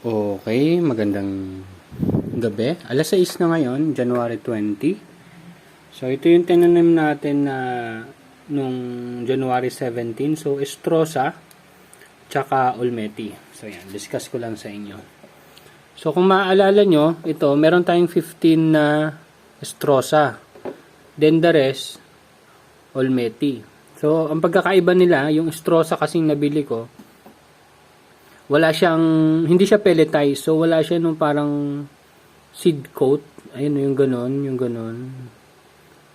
Okay, magandang gabi. Alas 6 na ngayon, January 20. So, ito yung tinanim natin na nung January 17. So, Estrosa, tsaka Olmeti. So, yan. Discuss ko lang sa inyo. So, kung maaalala nyo, ito, meron tayong 15 na Estrosa. Then the rest, Olmeti. So, ang pagkakaiba nila, yung Estrosa kasing nabili ko, wala siyang, hindi siya pelletized. So, wala siya nung parang seed coat. Ayun, yung ganon, yung ganon.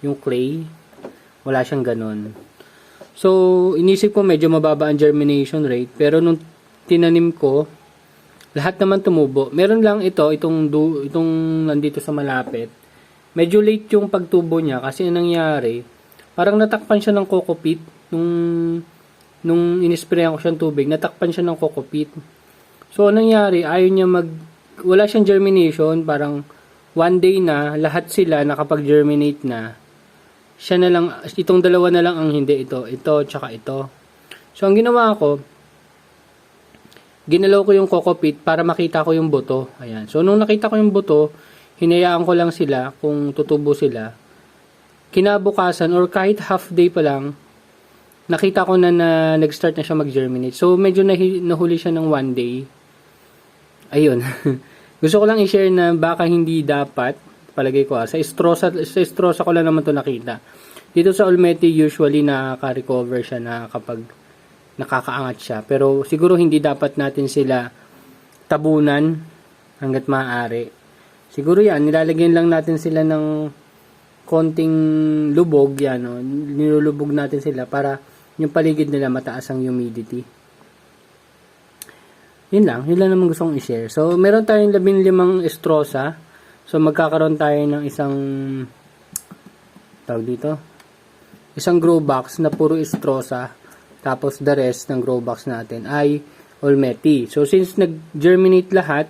Yung clay. Wala siyang ganon. So, inisip ko medyo mababa ang germination rate. Pero nung tinanim ko, lahat naman tumubo. Meron lang itong nandito sa malapit. Medyo late yung pagtubo niya kasi anong nangyari, parang natakpan siya ng coco peat nung inisprayan ko siyang tubig, natakpan siya ng coco peat. So, anong nangyari, ayaw niya wala siyang germination, parang one day na, lahat sila nakapag-germinate na. Siya na lang, itong dalawa na lang ang hindi, ito, tsaka ito. So, ang ginawa ko, ginalaw ko yung coco peat para makita ko yung buto. Ayan. So, nung nakita ko yung buto, hinayaan ko lang sila kung tutubo sila. Kinabukasan, or kahit half day pa lang, nakita ko na nag-start na siya mag-germinate. So, medyo nahuli siya ng one day. Ayun. Gusto ko lang i-share na baka hindi dapat, palagay ko sa Estrosa ko lang naman to nakita. Dito sa Olmeti, usually nakaka-recover siya na kapag nakakaangat siya. Pero siguro hindi dapat natin sila tabunan hanggat maaari. Siguro yan, nilalagyan lang natin sila ng konting lubog, yan, no? Nilulubog natin sila para yung paligid nila mataas ang humidity. Yun lang naman gusto kong i-share. So, meron tayong 15 Estrosa. So, magkakaroon tayo ng isang grow box na puro Estrosa. Tapos, the rest ng grow box natin ay Olmeti. So, since nag-germinate lahat,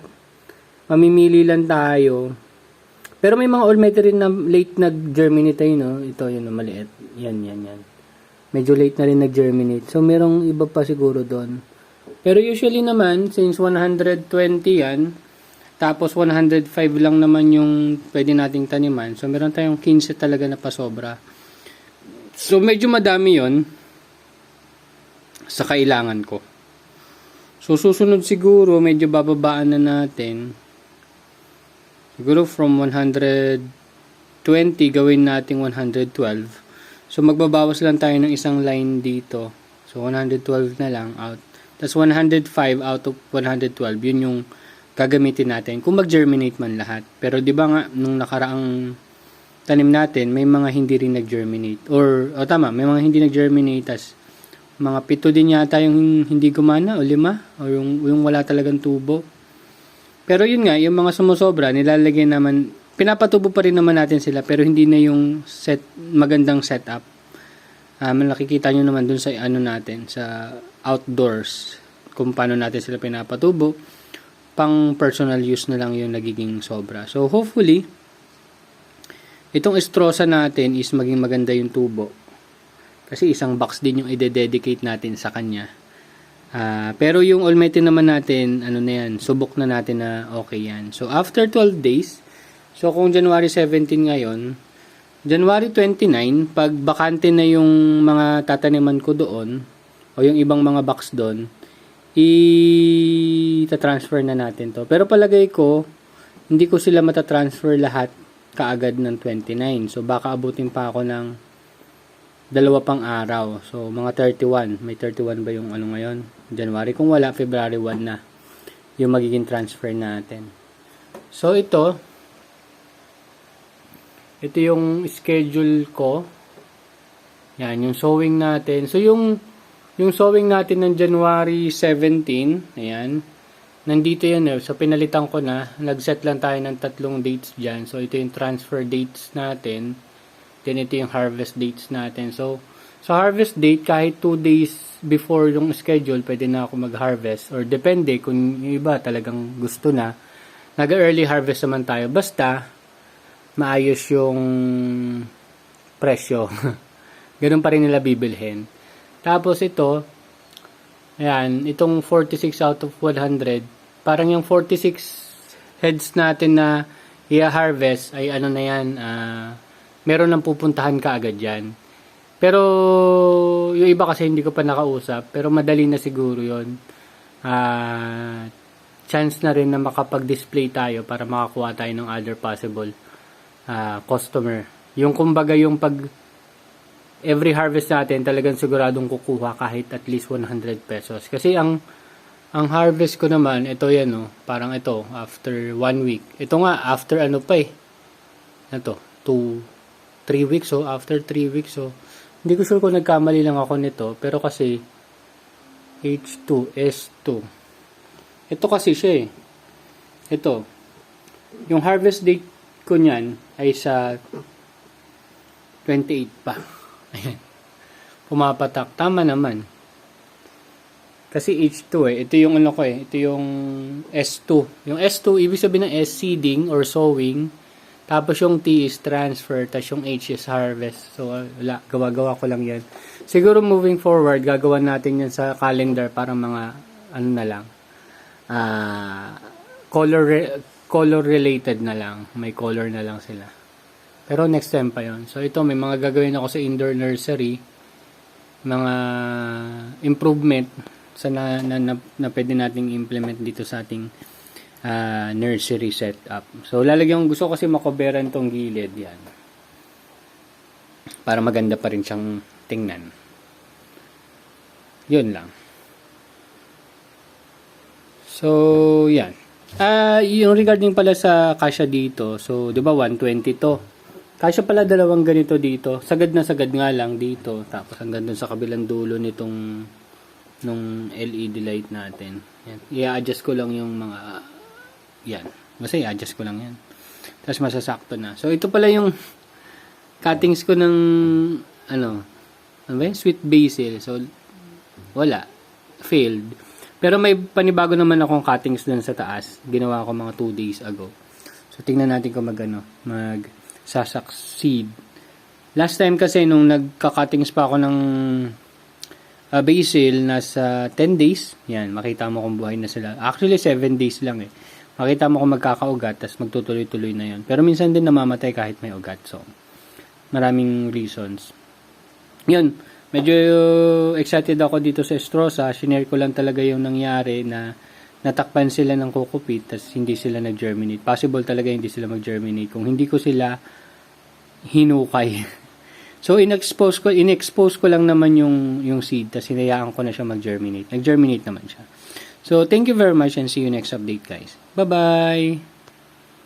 mamimili lang tayo. Pero may mga Olmeti rin na late nag-germinate tayo, no? Ito, yun, maliit. Yan. Medyo late na rin nag-germinate. So, merong iba pa siguro doon. Pero usually naman, since 120 yan, tapos 105 lang naman yung pwede nating taniman. So, meron tayong 15 talaga na pasobra. So, medyo madami yon sa kailangan ko. So, susunod siguro, medyo bababaan na natin. Siguro from 120, gawin nating 112. So, magbabawas lang tayo ng isang line dito. So, 112 na lang out. Tapos, 105 out of 112. Yun yung gagamitin natin. Kung mag-germinate man lahat. Pero, di ba nga, nung nakaraang tanim natin, may mga hindi rin nag-germinate. Tama, may mga hindi nag-germinate. Tapos, mga 7 din yata yung hindi gumana o 5. O yung wala talagang tubo. Pero, yun nga, yung mga sumusobra, nilalagay naman, pinapatubo pa rin naman natin sila pero hindi na yung magandang setup. Nakikita nyo naman dun sa natin sa outdoors kung paano natin sila pinapatubo. Pang personal use na lang yung nagiging sobra. So hopefully itong Estrosa natin is maging maganda yung tubo. Kasi isang box din yung i-dedicate natin sa kanya. Pero yung Olmeti naman natin, na yan, subok na natin na okay yan. So after 12 days, so, kung January 17 ngayon, January 29, pag bakante na yung mga tataniman ko doon, o yung ibang mga box doon, i-transfer na natin to. Pero palagay ko, hindi ko sila matatransfer lahat kaagad ng 29. So, baka abutin pa ako ng 2 pang araw. So, mga 31. May 31 ba yung ngayon? January. Kung wala, February 1 na yung magiging transfer natin. So, ito yung schedule ko. Yan, yung sowing natin. So, yung sowing natin ng January 17, ayan, nandito yan. So, pinalitan ko na. Nag-set lang tayo ng 3 dates dyan. So, ito yung transfer dates natin. Then, ito yung harvest dates natin. So, sa harvest date, kahit 2 days before yung schedule, pwede na ako mag-harvest. Or depende kung yung iba talagang gusto na. Nag-early harvest naman tayo. Basta, maayos yung presyo. Ganun pa rin nila bibilhin. Tapos ito, ayan, itong 46 out of 100, parang yung 46 heads natin na i-harvest ay ano na yan, meron nang pupuntahan ka agad yan. Pero yung iba kasi hindi ko pa nakausap, pero madali na siguro yun. Chance na rin na makapag-display tayo para makakuha tayo ng other possible customer. Yung kumbaga yung pag every harvest natin talagang siguradong kukuha kahit at least 100 pesos. Kasi ang harvest ko naman, ito yan parang ito, after 1 week. Ito nga, after ano pa ito, 3 weeks, after 3 weeks, hindi ko sure kung nagkamali lang ako nito, pero kasi, H2, S2. Ito kasi siya Ito, yung harvest date ko niyan ay sa 28 pa. Ayan. Pumapatak. Tama naman. Kasi H2 ito yung ano ko ito yung S2. Yung S2, ibig sabihin ng S, seeding or sowing. Tapos yung T is transfer. Tapos yung H is harvest. So, wala. Gawa-gawa ko lang yan. Siguro moving forward, gagawa natin yan sa calendar para mga, ano na lang, color related na lang. May color na lang sila. Pero next time pa yon. So, ito, may mga gagawin ako sa indoor nursery. Mga improvement sa na pwede nating implement dito sa ating nursery setup. So, gusto ko kasi makoberan tong gilid yan. Para maganda pa rin siyang tingnan. Yun lang. So, yan. Yung regarding pala sa kasya dito, so, di ba 120 to? Kasya pala dalawang ganito dito. Sagad na sagad nga lang dito. Tapos hanggang dun sa kabilang dulo nitong nung LED light natin. Yan. I-adjust ko lang yung mga yan. Basta i-adjust ko lang yan. Tapos masasakto na. So ito pala yung cuttings ko ng ano ba yun? Sweet basil. So wala. Failed. Pero may panibago naman akong cuttings dun sa taas. Ginawa ko mga 2 days ago. So tingnan natin kung succeed. Last time kasi nung nagka-cuttings pa ako ng basil, nasa 10 days. Yan, makita mo kung buhay na sila. Actually, 7 days lang Makita mo kung magkakaugat, tapos magtutuloy-tuloy na yun. Pero minsan din namamatay kahit may ugat. So, maraming reasons. Yun, medyo excited ako dito sa Estrosa. Shinare ko lang talaga yung nangyari na natakpan sila ng kukupit, tapos hindi sila nag-germinate. Possible talaga hindi sila mag-germinate kung hindi ko sila hinukay. So, in-expose ko lang naman yung seed, tapos hinayaan ko na siya mag-germinate. Nag-germinate naman siya. So, thank you very much and see you next update, guys. Bye-bye!